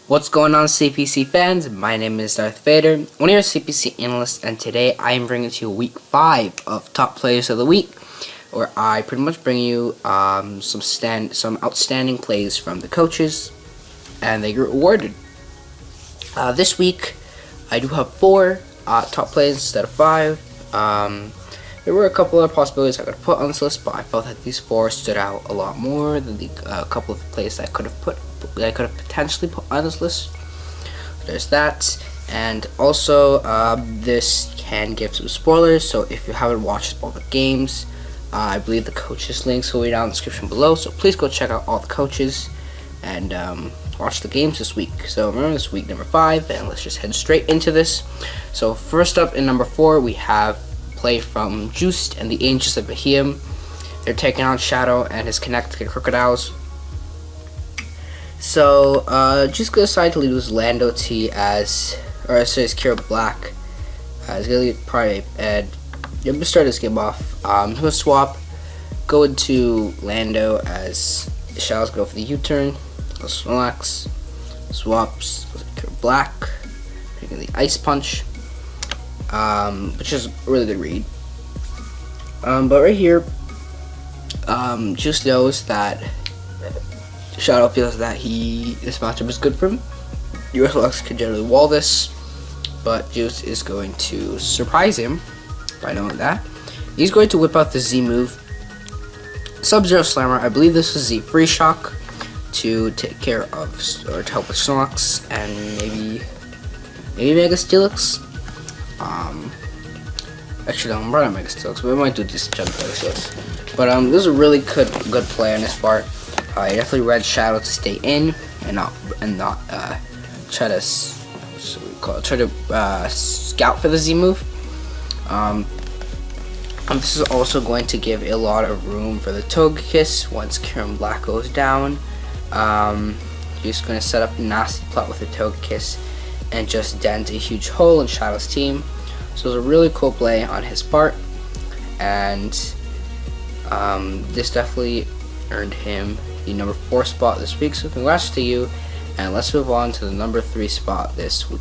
What's going on, CPC fans? My name is NarthVader, one of your CPC analysts, and today I am bringing to you week 5 of Top Players of the Week, where I pretty much bring you some outstanding plays from the coaches, and they get awarded. This week, I do have 4 top plays instead of 5. There were a couple of possibilities I could put on this list, but I felt that these 4 stood out a lot more than the couple of plays that I could have potentially put on this list. There's that, and also this can give some spoilers, so if you haven't watched all the games, I believe the coaches links will be down in the description below, so please go check out all the coaches and watch the games this week. So remember, this week number 5, and let's just head straight into this. So first up in number 4, we have play from Juiced and the Angels of Bahia. They're taking on Shadow and his Connecticut Crocodiles. So, just decided to lose Lando T as Kira Black. He's gonna leave probably, and I'm gonna start this game off. I'm gonna swap, go into Lando as the Shadows go for the U-turn. Let's relax. Swaps, goes to Kira Black, taking the Ice Punch, which is a really good read. But right here, Juice knows that Shadow feels that this matchup is good for him. US Lux can generally wall this, but Juice is going to surprise him by knowing that. He's going to whip out the Z move, Sub-Zero Slammer. I believe this is the Free Shock to take care of, or to help with Snorlax and maybe Mega Steelix. Actually, no, I'm running Mega Steelix, but we might do just jump Steelix. But this is a really good play on this part. I definitely read Shadow to stay in and not try to scout for the Z move. This is also going to give a lot of room for the Togekiss once Kieran Black goes down. He's going to set up a nasty plot with the Togekiss and just dent a huge hole in Shadow's team. So it's a really cool play on his part, and this definitely earned him the number 4 spot this week, so congrats to you. And let's move on to the number 3 spot this week.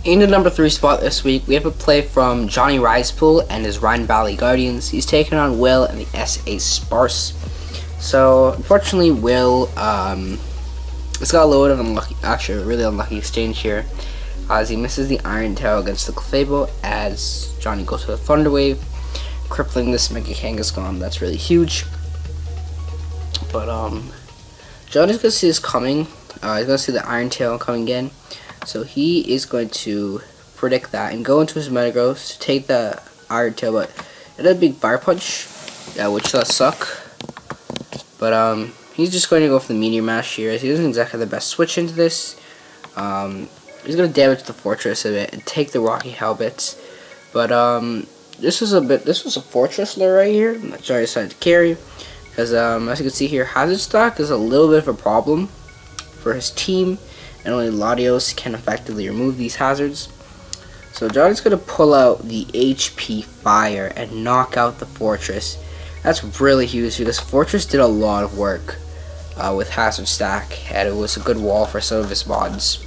In the number 3 spot this week, we have a play from Johnny Risepool and his Rhine Valley Guardians. He's taking on Will and the SA Sparse. So unfortunately, Will it's got a load of a really unlucky exchange here, as he misses the Iron Tail against the Clefable as Johnny goes for the Thunder Wave, crippling this Mega Kangaskhan. That's really huge. But Johnny's gonna see this coming. He's gonna see the Iron Tail coming in, so he is going to predict that and go into his Metagross to take the Iron Tail. But it had a big Fire Punch, which does suck. But he's just going to go for the Meteor Mash here, as he doesn't exactly have the best switch into this. He's gonna damage the Fortress a bit and take the Rocky Helbits. But this was a Fortress lure right here that Johnny decided to carry. Because as you can see here, Hazard Stock is a little bit of a problem for his team, and only Latios can effectively remove these hazards. So Johnny's going to pull out the HP Fire and knock out the Fortress. That's really huge because Fortress did a lot of work with Hazard Stack, and it was a good wall for some of his mods.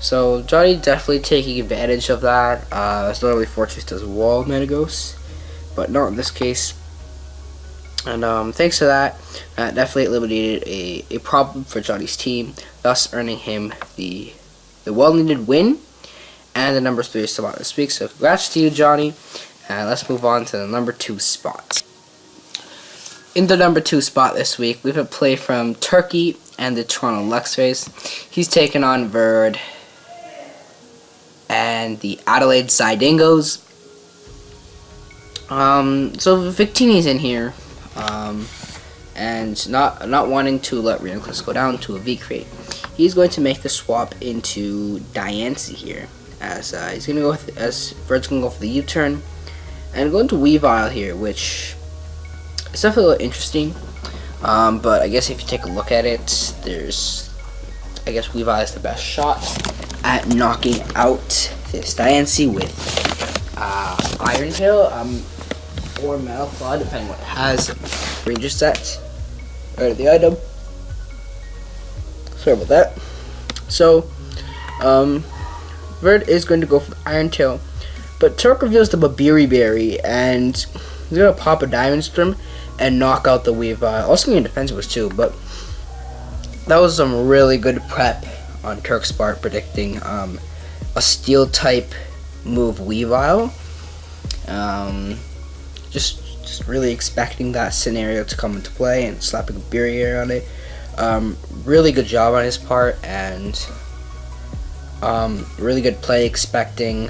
So Johnny definitely taking advantage of that. As normally Fortress does wall Metagross, but not in this case. And thanks to that, definitely eliminated a problem for Johnny's team, thus earning him the well-needed win and the number 3 spot this week. So congrats to you, Johnny. And let's move on to the number 2 spot. In the number 2 spot this week, we have a play from Turkey and the Toronto Luxrays. He's taking on Verd and the Adelaide Zydingos. So Victini's in here. And not wanting to let Reuniclus go down to a V-Crate, he's going to make the swap into Diancie here, as he's gonna go with, as Bird's gonna go for the U-turn, and go into Weavile here, which is definitely a little interesting. But I guess if you take a look at it, I guess Weavile is the best shot at knocking out this Diancie with Iron Tail. Or Metal Claw, depending on what it has. Ranger set. Or the item. Sorry about that. So, Verd is going to go for the Iron Tail, but Turk reveals the Babiri Berry, and he's going to pop a Diamond Storm and knock out the Weavile. Also going to Defensive too, but that was some really good prep on Turk's part, predicting a Steel type move Weavile. Just really expecting that scenario to come into play and slapping a barrier on it. Really good job on his part, and really good play expecting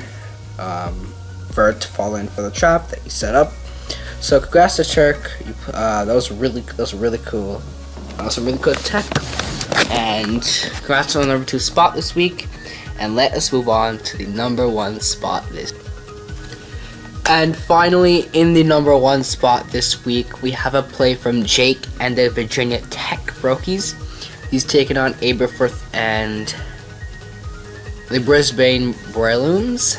Vert to fall in for the trap that he set up. So congrats to Turk. That was really cool. That was some really good tech. And congrats on the number 2 spot this week. And let us move on to the number 1 spot this week. And finally, in the number 1 spot this week, we have a play from Jake and the Virginia Tech Brokies. He's taking on Aberforth and the Brisbane Breloons.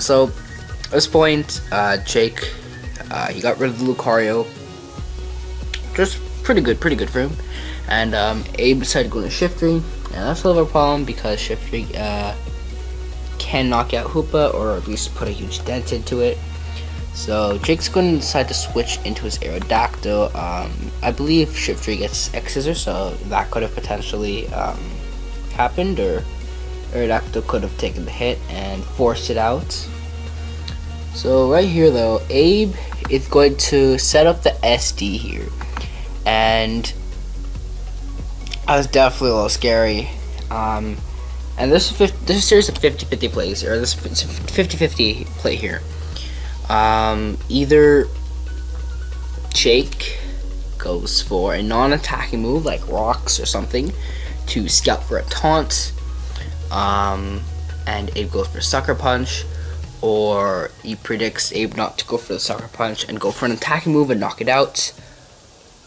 So at this point, Jake, he got rid of the Lucario. Just pretty good for him. And Abe decided to go to Shiftry, and that's a little bit of a problem because Shiftry can knock out Hoopa, or at least put a huge dent into it. So Jake's going to decide to switch into his Aerodactyl. I believe Shiftry gets X-Scissor, so that could have potentially happened, or Aerodactyl could have taken the hit and forced it out. So right here though, Abe is going to set up the SD here, and that was definitely a little scary. And this is a series of 50-50 plays, or this 50-50 play here. Either Jake goes for a non-attacking move like Rocks or something to scout for a taunt, and Abe goes for Sucker Punch, or he predicts Abe not to go for the Sucker Punch and go for an attacking move and knock it out,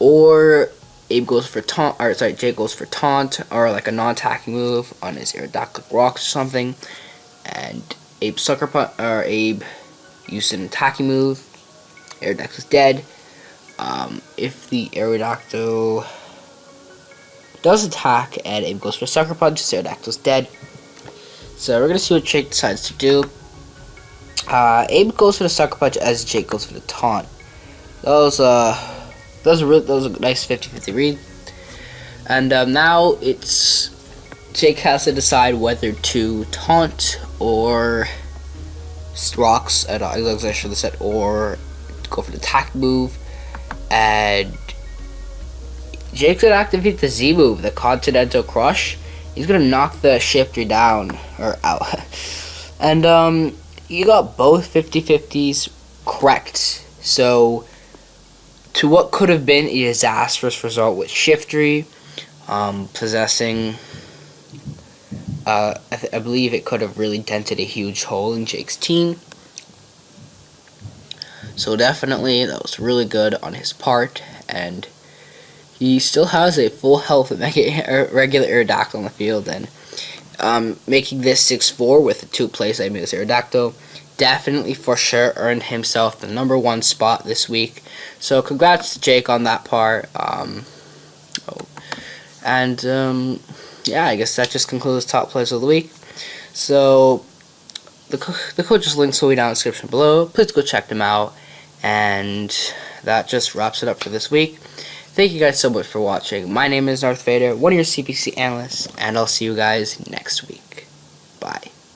or Abe goes for Jake goes for taunt, or like a non-attacking move on his Aerodactyl Rocks or something, and Abe Sucker Punch, or Abe used an attacking move. Aerodactyl's dead. If the Aerodactyl does attack and Abe goes for Sucker Punch, Aerodactyl's dead. So we're gonna see what Jake decides to do. Abe goes for the Sucker Punch as Jake goes for the taunt. That was a nice 50-50 read. And now it's Jake has to decide whether to taunt or Rocks at I should have said, or go for the attack move. And Jake's gonna activate the Z move, the Continental Crush. He's gonna knock the Shifter down or out. And you got both 50-50s correct. So to what could have been a disastrous result with Shiftry possessing, I believe it could have really dented a huge hole in Jake's team. So definitely that was really good on his part, and he still has a full health regular Aerodactyl on the field, and making this 6-4 with the 2 plays I made his Aerodactyl definitely for sure earned himself the number 1 spot this week. So congrats to Jake on that part. Yeah, I guess that just concludes top plays of the week. So the coach's links will be down in the description below. Please go check them out. And that just wraps it up for this week. Thank you guys so much for watching. My name is NarthVader, one of your CPC analysts, and I'll see you guys next week.